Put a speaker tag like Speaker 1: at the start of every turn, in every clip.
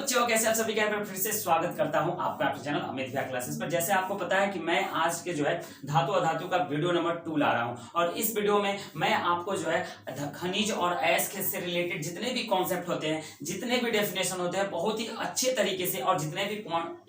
Speaker 1: बच्चों, कैसे आप सभी का फिर से स्वागत करता हूं आपका अपने चैनल अमित भैया क्लासेस पर। जैसे आपको पता है कि मैं आज के जो है धातु अधातु का वीडियो नंबर 2 ला रहा हूं और इस वीडियो में मैं आपको जो है खनिज और अयस्क से रिलेटेड जितने भी कॉन्सेप्ट होते हैं, जितने भी डेफिनेशन होते हैं, बहुत ही अच्छे तरीके से और जितने भी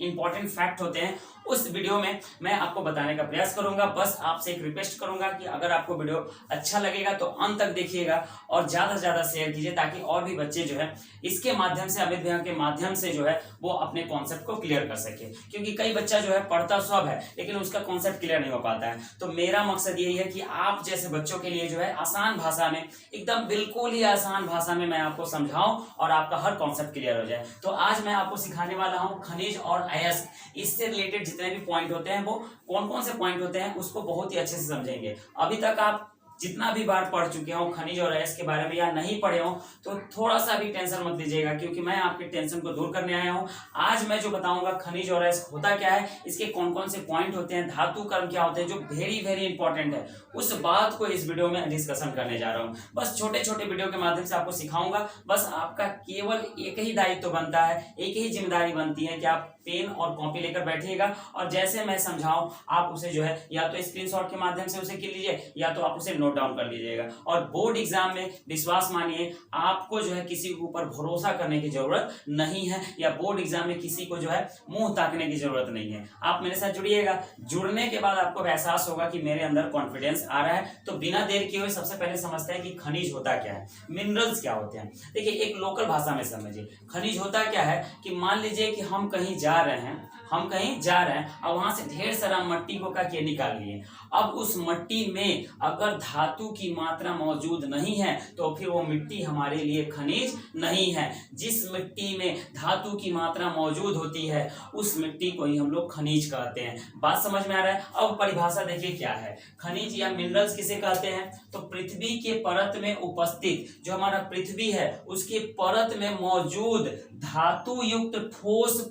Speaker 1: इंपॉर्टेंट फैक्ट होते हैं उस वीडियो में मैं आपको बताने का प्रयास करूंगा। बस आपसे एक रिक्वेस्ट करूंगा कि अगर आपको वीडियो अच्छा लगेगा तो अंत तक देखिएगा और ज्यादा से ज्यादा शेयर कीजिए ताकि और भी बच्चे जो है इसके माध्यम से, अमित भैया के माध्यम से जो है वो अपने कॉन्सेप्ट को क्लियर कर सके। क्योंकि कई बच्चा जो है पढ़ता सब है लेकिन उसका कॉन्सेप्ट क्लियर नहीं हो पाता है। तो मेरा मकसद यही है कि आप जैसे बच्चों के लिए जो है आसान भाषा में, एकदम बिल्कुल ही आसान भाषा में मैं आपको समझाऊं और आपका हर कॉन्सेप्ट क्लियर हो जाए। तो आज मैं आपको सिखाने वाला हूं खनिज और अयस्क, इससे रिलेटेड जितने भी पॉइंट होते हैं वो कौन कौन से पॉइंट होते हैं उसको बहुत ही अच्छे से समझेंगे। अभी तक आप जितना भी बार पढ़ चुके हो खनिज और अयस्क के बारे में या नहीं पढ़े हो तो थोड़ा सा भी टेंशन मत लीजिएगा, क्योंकि मैं आपके टेंशन को दूर करने आया हूं। आज मैं जो बताऊंगा खनिज और अयस्क होता क्या है, इसके कौन कौन से पॉइंट होते हैं, धातु कर्म क्या होते हैं, जो वेरी वेरी इंपॉर्टेंट है, उस बात को इस वीडियो में डिस्कशन करने जा रहा हूं। बस छोटे छोटे वीडियो के माध्यम से आपको सिखाऊंगा। बस आपका केवल एक ही दायित्व बनता है, एक ही जिम्मेदारी बनती है कि आप पेन और कॉपी लेकर बैठिएगा और जैसे मैं समझाऊं आप उसे जो है या तो स्क्रीनशॉट के माध्यम से उसे कर लीजिए या तो आप उसे नोट डाउन कर लीजिएगा। और बोर्ड एग्जाम में विश्वास मानिए आपको जो है किसी के ऊपर भरोसा करने की जरूरत नहीं है या बोर्ड एग्जाम में किसी को जो है मुंह ताकने की जरूरत नहीं है। आप मेरे साथ जुड़िएगा, जुड़ने के बाद आपको एहसास होगा कि मेरे अंदर कॉन्फिडेंस आ रहा है। तो बिना देर किए हुए सबसे पहले समझते हैं कि खनिज होता क्या है, मिनरल्स क्या होते हैं। देखिए एक लोकल भाषा में समझिए, खनिज होता क्या है कि मान लीजिए कि हम कहीं जा रहे हैं और वहां से ढेर सारा मिट्टी को क्या निकाल लिए। अब उस मिट्टी में अगर धातु की मात्रा मौजूद नहीं है तो फिर वो मिट्टी हमारे लिए खनिज नहीं है। जिस मिट्टी में धातु की मात्रा मौजूद होती है उस मिट्टी को ही हम लोग खनिज कहते हैं। बात समझ में आ रहा है। अब परिभाषा देखिए क्या है, खनिज या मिनरल्स किसे कहते हैं। तो पृथ्वी के परत में उपस्थित, जो हमारा पृथ्वी है उसके परत में मौजूद धातु युक्त ठोस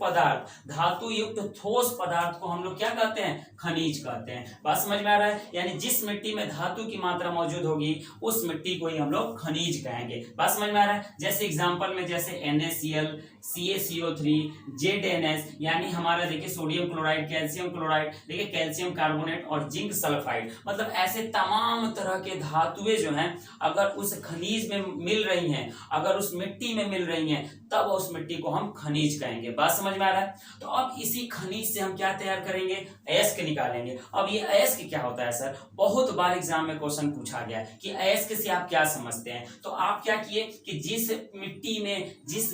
Speaker 1: पदार्थ को हम लोग क्या कहते हैं, खनिज कहते हैं। बात समझ में आ रहा है। यानी जिस मिट्टी में धातु की मात्रा मौजूद होगी उस मिट्टी को ही हम लोग खनिज कहेंगे। बात समझ में आ रहा है। जैसे एग्जांपल में जैसे NaCl, CaCO3, ZNS, यानी हमारा देखिए सोडियम क्लोराइड, कैल्शियम क्लोराइड, देखिए कैल्शियम कार्बोनेट और जिंक सल्फाइड, मतलब ऐसे तमाम तरह के धातुएं जो हैं अगर उस खनिज में मिल रही हैं, अगर उस मिट्टी में मिल रही हैं तब उस मिट्टी को हम खनिज कहेंगे। बात समझ में आ रहा है। तो अब इसी खनिज से हम क्या तैयार करेंगे, अयस्क निकालेंगे। अब ये अयस्क क्या होता है सर, बहुत बार एग्जाम में क्वेश्चन पूछा गया है कि अयस्क से आप क्या समझते हैं। तो आप क्या किए कि जिस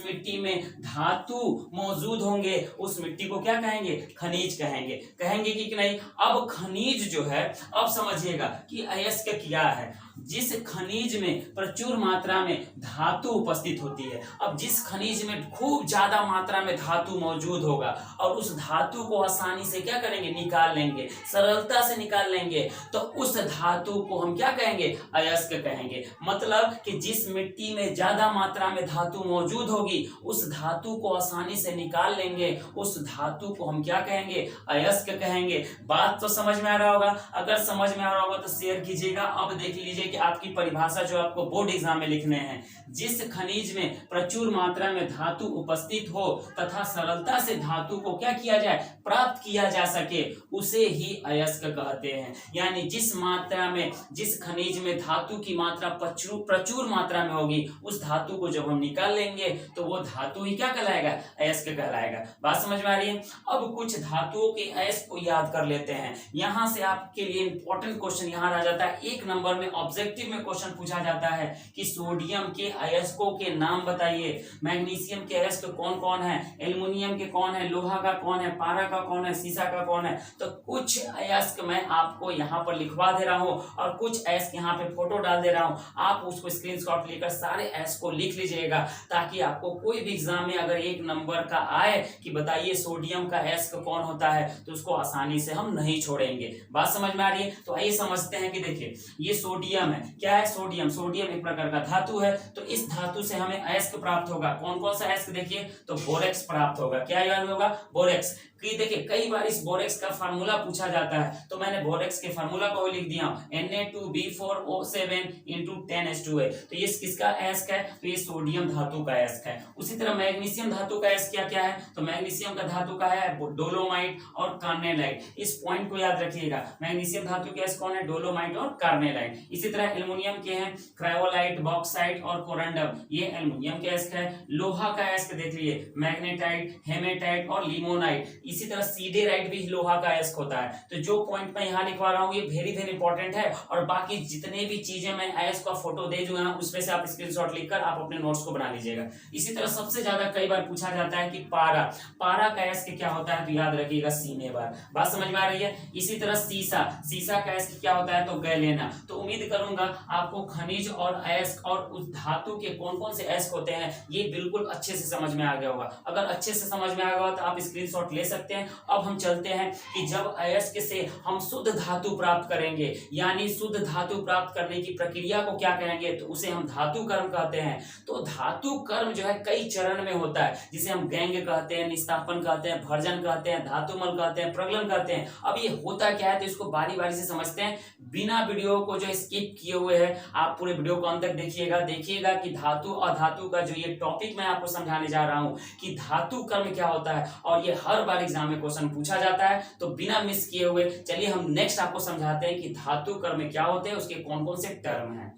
Speaker 1: मिट्टी में धातु मौजूद होंगे उस मिट्टी को क्या कहेंगे, खनिज कहेंगे कि नहीं। अब खनिज जो है, अब समझिएगा कि अयस्क क्या है। जिस खनिज में प्रचुर मात्रा में धातु उपस्थित होती है, अब जिस खनिज में खूब ज्यादा मात्रा में धातु मौजूद होगा और उस धातु को आसानी से क्या करेंगे, निकाल लेंगे, सरलता से निकाल लेंगे, तो उस धातु को हम क्या कहेंगे, अयस्क कहेंगे। मतलब कि जिस मिट्टी में ज्यादा मात्रा में धातु मौजूद होगी उस धातु को आसानी से निकाल लेंगे, उस धातु को हम क्या कहेंगे, अयस्क कहेंगे। बात तो समझ में आ रहा होगा। अगर समझ में आ रहा होगा तो शेयर कीजिएगा। अब देख लीजिए कि आपकी परिभाषा जो आपको बोर्ड एग्जाम में लिखने हैं, जिस खनिज में प्रचुर मात्रा में धातु उपस्थित हो तथा सरलता से धातु को क्या किया जाए, प्राप्त किया जा सके, उसे ही अयस्क कहते हैं। यानी जिस खनिज में धातु की मात्रा प्रचुर मात्रा में होगी उस धातु को जब हम निकाल लेंगे तो वो धातु ही क्या कहलाएगा, अयस्क कहलाएगा। बात समझ में आ रही है। अब कुछ धातुओं के अयस्क को याद कर लेते हैं। यहां से आपके लिए इंपॉर्टेंट क्वेश्चन यहां आ जाता है। एक नंबर में ऑब्जेक्टिव में क्वेश्चन पूछा जाता है कि सोडियम के अयस्कों के नाम बताइए, मैग्नीशियम के अयस्क कौन कौन है, एल्युमिनियम के कौन है, लोहा का कौन है, पारा का कौन है, सीसा का कौन है। तो कुछ अयस्क मैं आपको यहाँ पर लिखवा दे रहा हूँ और कुछ अयस्क यहाँ पे फोटो डाल दे रहा हूँ। आप उसको स्क्रीनशॉट लेकर सारे अयस्क को लिख लीजिएगा ताकि आपको कोई भी एग्जाम में अगर एक नंबर का आए कि बताइए सोडियम का अयस्क कौन होता है तो उसको आसानी से हम नहीं छोड़ेंगे। बात समझ में आ रही है। तो आइए समझते हैं कि देखिए ये सोडियम सोडियम है। क्या है? सोडियम। सोडियम एक प्रकार का धातु है। तो इस धातु से हमें अयस्क प्राप्त होगा। कौन कौन सा अयस्क? देखिए, तो बोरेक्स प्राप्त होगा। क्या याद होगा? बोरेक्स। कि देखिए कई बार इस बोरेक्स का फार्मूला पूछा जाता है, तो मैंने बोरेक्स के फार्मूला को लिख दिया, Na2B4O7 × 10H2 है। तो ये किसका अयस्क है? तो ये सोडियम धातु का अयस्क है। उसी तरह मैग्नीशियम धातु का अयस्क क्या क्या है? तो मैग्नीशियम का धातु का है डोलोमाइट और कार्नेलाइट। इस पॉइंट को याद रखिएगा। मैग्नीशियम धातु के अयस्क कौन है? डोलोमाइट और कार्नेलाइट। इसी तरह एल्युमिनियम के हैं क्रायोलाइट, बॉक्साइट और कोरंडम, ये एल्युमिनियम के अयस्क है। लोहा का अयस्क देख लीजिए, मैग्नेटाइट, हेमेटाइट और लिमोनाइट। इसी तरह सीडेराइट भी लोहा का अयस्क होता है। तो जो पॉइंट मैं यहाँ लिखवा रहा हूँ ये वेरी वेरी इंपॉर्टेंट है, और बाकी जितने भी चीजें मैं अयस्क का फोटो दे दूंगा उसमें से आप स्क्रीनशॉट लिखकर आप अपने नोट्स को बना लीजिएगा। इसी तरह सबसे ज्यादा कई बार पूछा जाता है कि पारा, पारा का अयस्क क्या होता है? तो याद रखिएगा सीनेबार। बात समझ में आ रही है? इसी तरह सीसा, सीसा का अयस्क क्या होता है? तो गैलेना। तो उम्मीद करूंगा आपको खनिज और अयस्क और उस धातु के कौन कौन से अयस्क होते हैं ये बिल्कुल अच्छे से समझ में आ गया होगा। अगर अच्छे से समझ में आ गया तो आप स्क्रीनशॉट ले सकते हैं। अब हम चलते हैं कि जब अयस्क से हम शुद्ध धातु प्राप्त करेंगे, यानी शुद्ध धातु प्राप्त करने की प्रक्रिया को क्या कहेंगे? तो उसे हम धातु कर्म कहते हैं। तो धातु कर्म जो है कई चरण में होता है, जिसे हम गैंग कहते हैं, निस्तापन कहते हैं, भर्जन कहते हैं, धातुमल कहते हैं, प्रगलन कहते हैं। अब ये होता क्या है तो इसको बारी बारी से समझते हैं, बिना वीडियो को जो स्किप किए हुए है आप पूरे वीडियो को अंत तक देखिएगा। देखिएगा कि धातु और धातु का जो ये टॉपिक मैं आपको समझाने जा रहा हूँ कि धातु कर्म क्या होता है, और ये हर बार एग्जाम में क्वेश्चन पूछा जाता है। तो बिना मिस किए हुए चलिए हम नेक्स्ट आपको समझाते हैं कि धातु कर्म क्या होते हैं, उसके कौन कौन से टर्म हैं।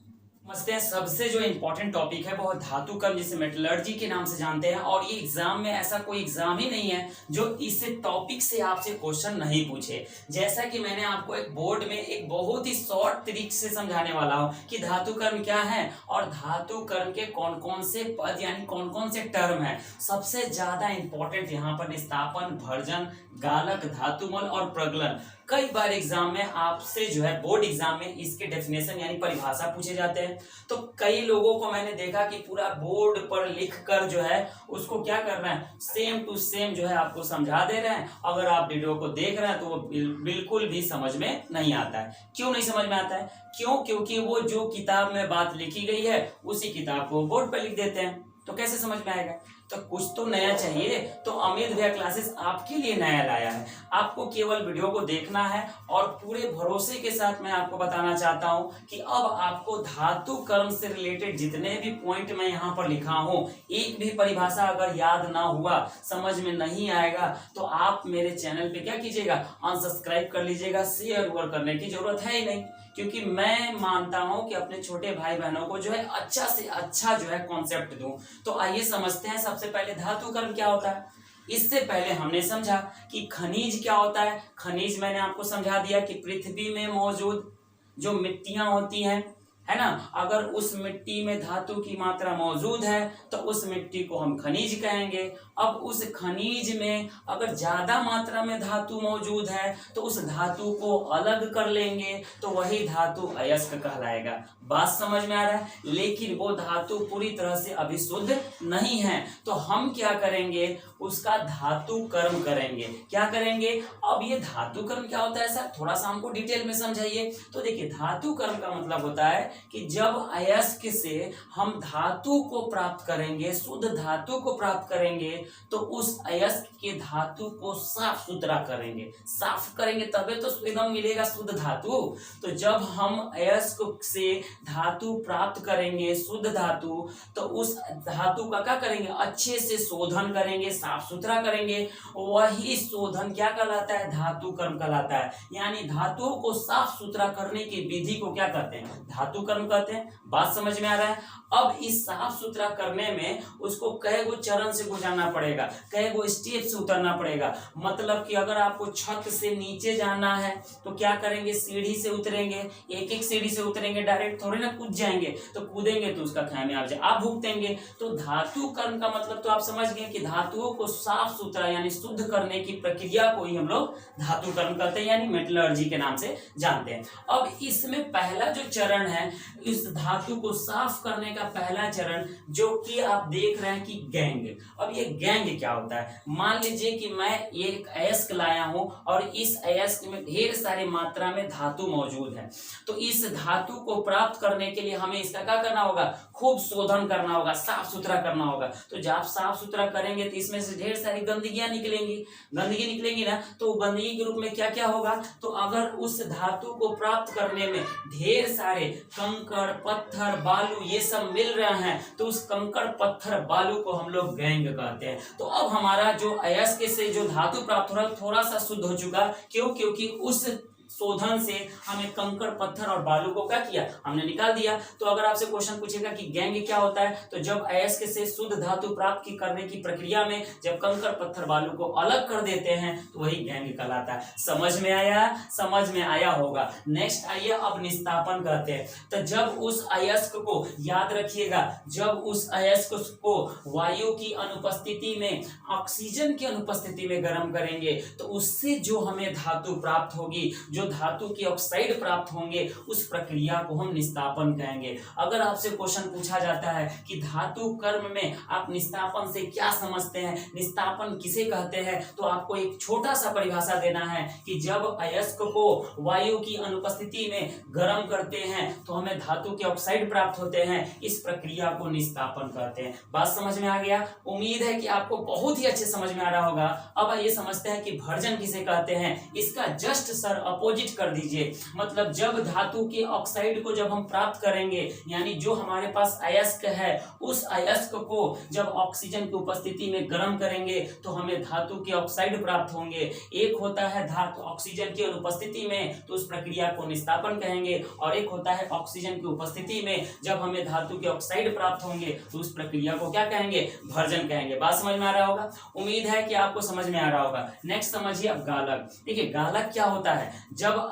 Speaker 1: समझते हैं। सबसे जो इंपॉर्टेंट टॉपिक है वो धातु कर्म, जिसे मेटलर्जी के नाम से जानते हैं। और ये एग्जाम में ऐसा कोई एग्जाम ही नहीं है जो इस टॉपिक से आपसे क्वेश्चन नहीं पूछे। जैसा कि मैंने आपको एक बोर्ड में एक बहुत ही शॉर्ट तरीके से समझाने वाला हूं कि धातु कर्म क्या है और धातु कर्म के कौन कौन से पद यानी कौन कौन से टर्म है। सबसे ज्यादा इंपॉर्टेंट यहाँ पर निस्तापन, भर्जन, गालक, धातुमल और प्रगलन। कई बार एग्जाम में आपसे जो है बोर्ड एग्जाम में इसके डेफिनेशन यानी परिभाषा पूछे जाते हैं। तो कई लोगों को मैंने देखा कि पूरा बोर्ड पर लिखकर जो है उसको क्या कर रहे हैं, सेम टू सेम जो है आपको समझा दे रहे हैं। अगर आप वीडियो को देख रहे हैं तो वो बिल्कुल भी समझ में नहीं आता है। क्यों नहीं समझ में आता है? क्योंकि वो जो किताब में बात लिखी गई है उसी किताब को बोर्ड पर लिख देते हैं, तो कैसे समझ में आएगा? तो कुछ तो नया चाहिए। तो अमित भैया क्लासेस आपके लिए नया लाया है। आपको केवल वीडियो को देखना है, और पूरे भरोसे के साथ मैं आपको बताना चाहता हूं कि अब आपको धातु कर्म से रिलेटेड जितने भी पॉइंट मैं यहाँ पर लिखा हूं, एक भी परिभाषा अगर याद ना हुआ, समझ में नहीं आएगा, तो आप मेरे चैनल पे क्या कीजिएगा, अनसब्सक्राइब कर लीजिएगा। शेयर वोर करने की जरूरत है ही नहीं, क्योंकि मैं मानता हूं कि अपने छोटे भाई बहनों को जो है अच्छा से अच्छा जो है कॉन्सेप्ट दूं। तो आइए समझते हैं। सबसे पहले धातु कर्म क्या होता है। इससे पहले हमने समझा कि खनिज क्या होता है। खनिज मैंने आपको समझा दिया कि पृथ्वी में मौजूद जो मिट्टियां होती हैं, है ना, अगर उस मिट्टी में धातु की मात्रा मौजूद है तो उस मिट्टी को हम खनिज कहेंगे। अब उस खनिज में अगर ज्यादा मात्रा में धातु मौजूद है तो उस धातु को अलग कर लेंगे तो वही धातु अयस्क कहलाएगा। बात समझ में आ रहा है? लेकिन वो धातु पूरी तरह से अभिशुद्ध नहीं है, तो हम क्या करेंगे, उसका धातु कर्म करेंगे। क्या करेंगे? अब ये धातु कर्म क्या होता है सर, थोड़ा सा हमको डिटेल में समझाइए। तो देखिए, धातु कर्म का मतलब होता है कि जब अयस्क से हम धातु को प्राप्त करेंगे, शुद्ध धातु को प्राप्त करेंगे, तो उस अयस्क के धातु को साफ सुथरा करेंगे। साफ करेंगे तभी तो एकदम मिलेगा शुद्ध धातु। तो जब हम अयस्क से धातु प्राप्त करेंगे, शुद्ध धातु, तो उस धातु का क्या करेंगे, अच्छे से शोधन करेंगे, साफ सुथरा करेंगे। वही शोधन क्या कहलाता है, धातु कर्म कहलाता है। यानी धातुओं को साफ सुथरा करने की विधि को क्या कहते हैं, धातु कर्म कहते हैं। बात समझ में आ रहा है? अब इस साफ सुथरा करने में उसको कई गो चरण से गुजरना पड़ेगा, कई गो स्टेप से उतरना पड़ेगा। मतलब कि अगर आपको छत से नीचे जाना है तो क्या करेंगे, सीढ़ी से उतरेंगे, एक एक सीढ़ी से उतरेंगे, डायरेक्ट थोड़ी ना कूद जाएंगे। तो कूदेंगे तो उसका खामियाजा आप भुगतेंगे। तो धातु कर्म का मतलब तो आप समझ गए कि धातुओं को साफ सुथरा यानी शुद्ध करने की प्रक्रिया को ही हम लोग धातु कर्म करते हैं, यानी मेटलर्जी के नाम से जानते हैं। अब इसमें पहला जो चरण है, इस धातु को साफ करने का पहला चरण जो कि आप देख रहे हैं कि गैंग। अब ये गैंग क्या होता है। मान लीजिए कि मैं एक अयस्क लाया हूं और इस अयस्क में ढेर सारी मात्रा में धातु मौजूद है, तो इस धातु को प्राप्त करने के लिए हमें इसका क्या करना होगा, खूब शोधन करना होगा, साफ सुथरा करना होगा। तो जब आप साफ सुथरा करेंगे तो इसमें से ढेर सारी गंदगियां निकलेंगी, गंदगी निकलेंगी ना, तो गंदगी के रूप में क्या क्या होगा, तो अगर उस धातु को प्राप्त करने में ढेर सारे कंकड़ पत्थर बालू ये सब मिल रहे हैं, तो उस कंकड़ पत्थर बालू को हम लोग गैंग कहते हैं। तो अब हमारा जो अयस्क से जो धातु प्राप्त हो रहा है थोड़ा सा शुद्ध हो चुका, क्यों, क्योंकि उस शोधन से हमें कंकड़ पत्थर और बालू को क्या किया, हमने निकाल दिया। तो अगर आपसे क्वेश्चन पूछेगा कि गैंग क्या होता है, तो जब अयस्क से शुद्ध धातु प्राप्त करने की प्रक्रिया में जब कंकड़ पत्थर बालू को अलग कर देते हैं तो वही गैंग कहलाता है। समझ में आया, समझ में आया होगा। नेक्स्ट आइए अब निस्तापन कहते हैं। तो जब उस अयस्क को याद रखिएगा, जब उस अयस्क को वायु की अनुपस्थिति में ऑक्सीजन की अनुपस्थिति में गर्म करेंगे तो उससे जो हमें धातु प्राप्त होगी, जो धातु की ऑक्साइड प्राप्त होंगे, उस प्रक्रिया को हम निस्तापन कहेंगे। अगर आपसे क्वेश्चन पूछा जाता है कि धातु कर्म में आप निस्तापन से क्या समझते हैं, निस्तापन किसे कहते हैं, तो आपको एक छोटा सा परिभाषा देना है कि जब अयस्क को वायु की अनुपस्थिति में गर्म करते हैं तो हमें धातु के ऑक्साइड प्राप्त होते हैं, इस प्रक्रिया को निस्तापन कहते हैं। बात समझ में आ गया? उम्मीद है कि आपको बहुत ही अच्छे समझ में आ रहा होगा। अब ये समझते हैं कि भर्जन किसे कहते हैं। इसका जस्ट सर अपोजिट कर दीजिए, मतलब जब धातु के ऑक्साइड को जब हम प्राप्त करेंगे, यानी जो हमारे पास अयस्क है उस अयस्क को जब ऑक्सीजन की उपस्थिति में गर्म करेंगे तो हमें धातु के ऑक्साइड प्राप्त होंगे। एक होता है धातु ऑक्सीजन की अनुपस्थिति में, तो उस प्रक्रिया को निस्तापन कहेंगे, और एक होता है ऑक्सीजन की उपस्थिति में जब हमें धातु के ऑक्साइड प्राप्त होंगे तो उस प्रक्रिया को क्या कहेंगे, भर्जन कहेंगे। बात समझ में आ रहा होगा? उम्मीद है कि आपको समझ में आ रहा होगा। नेक्स्ट समझिए अब गालक। देखिए गालक क्या होता है, जब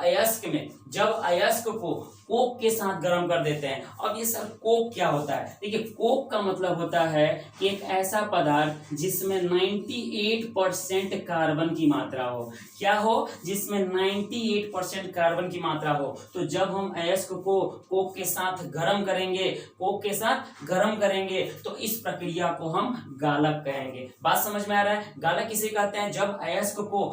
Speaker 1: अयस्क को कोक के साथ गर्म कर देते हैं। अब ये सर कोक क्या होता है? देखिए कोक का मतलब होता है कि एक ऐसा पदार्थ जिसमें 98% कार्बन की मात्रा हो। क्या हो? जिसमें 98% कार्बन की मात्रा हो। तो जब हम अयस्क को कोक के साथ गर्म करेंगे तो इस प्रक्रिया को हम गालक कहेंगे। बात समझ में आ रहा है? गालक किसे कहते हैं? जब अयस्क को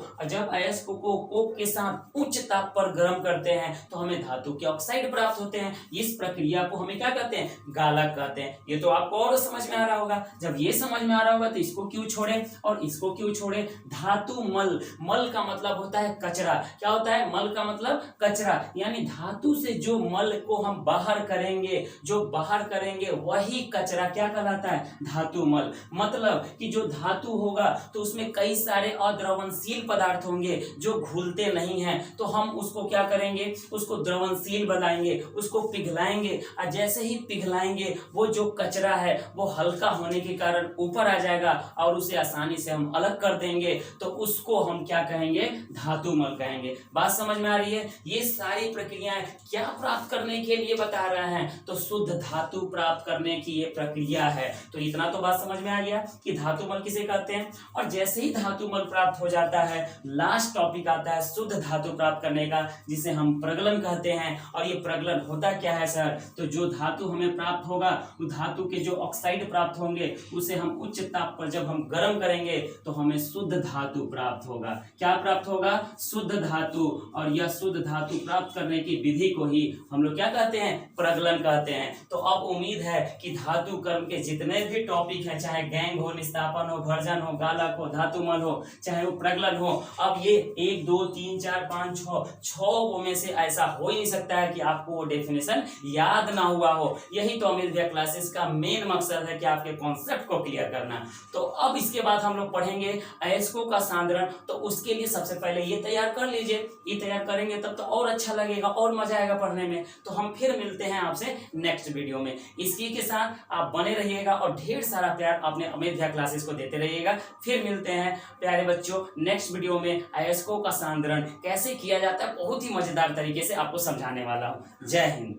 Speaker 1: कोक के साथ उच्च ताप पर गर्म करते हैं तो हमें धातु के ऑक्साइड प्राप्त होते हैं। इस प्रक्रिया को हमें क्या कहते हैं? गालक कहते हैं। ये तो आपको और समझ में आ रहा होगा। जब ये समझ में आ रहा होगा तो इसको क्यों छोड़े और इसको क्यों छोड़े? धातु मल, मल का मतलब होता है कचरा। क्या होता है? मल का मतलब कचरा, यानी धातु से जो मल को हम बाहर करेंगे वही कचरा क्या कहलाता है? धातु मल। मतलब कि जो धातु होगा तो उसमें कई सारे अद्रवणशील पदार्थ होंगे जो घुलते नहीं हैं, तो हम उसको क्या करेंगे? उसको द्रवणशील बनाएंगे, उसको पिघलाएंगे, और जैसे ही पिघलाएंगे वो जो कचरा है वो हल्का होने के कारण ऊपर आ जाएगा और उसे आसानी से हम अलग कर देंगे, तो उसको हम क्या कहेंगे? धातु मल कहेंगे। बात समझ में आ रही है? ये सारी प्रक्रियाएं क्या प्राप्त करने के लिए बता रहे हैं? तो शुद्ध धातु प्राप्त करने की ये प्रक्रिया है। तो इतना तो बात समझ में आ गया कि धातु मल किसे कहते हैं। और जैसे ही धातु मल प्राप्त हो जाता है, लास्ट टॉपिक आता है शुद्ध धातु प्राप्त करने का, जिसे हम प्रगलन कहते हैं। और ये प्रगलन होता क्या है सर? तो जो धातु हमें प्राप्त होगा, वो धातु के जो ऑक्साइड प्राप्त होंगे उसे हम उच्च ताप पर जब हम गर्म करेंगे तो हमें शुद्ध धातु प्राप्त होगा। क्या प्राप्त होगा? शुद्ध धातु। और यह शुद्ध धातु प्राप्त करने की विधि को ही हम लोग क्या कहते हैं? प्रगलन कहते हैं। तो अब उम्मीद है कि धातु कर्म के जितने भी टॉपिक हैं, चाहे गैंग हो, निस्तापन हो, भर्जन हो, गालक हो, धातु मल हो, चाहे वो प्रगलन हो, अब ये 1 2 3 4 5 6 में से ऐसा हो ही नहीं सकता है कि आपको वो डेफिनेशन याद ना हुआ हो। यही तो अमित भैया क्लासेस का मेन मकसद है कि आपके कॉन्सेप्ट को क्लियर करना। तो अब इसके बाद हम लोग पढ़ेंगे अयस्कों का सांद्रण। तो उसके लिए सबसे पहले ये तैयार कर लीजिए, ये तैयार करेंगे तब तो और अच्छा लगेगा और मजा आएगा पढ़ने में। तो हम फिर मिलते हैं आपसे नेक्स्ट वीडियो में। इसी के साथ आप बने रहिएगा और ढेर सारा प्यार अपने अमित भैया क्लासेस को देते रहिएगा। फिर मिलते हैं प्यारे बच्चों नेक्स्ट वीडियो में। अयस्कों का सांद्रण कैसे किया जाता है बहुत ही मजेदार तरीके से आपको समझाने वाला हूँ। जय हिंद।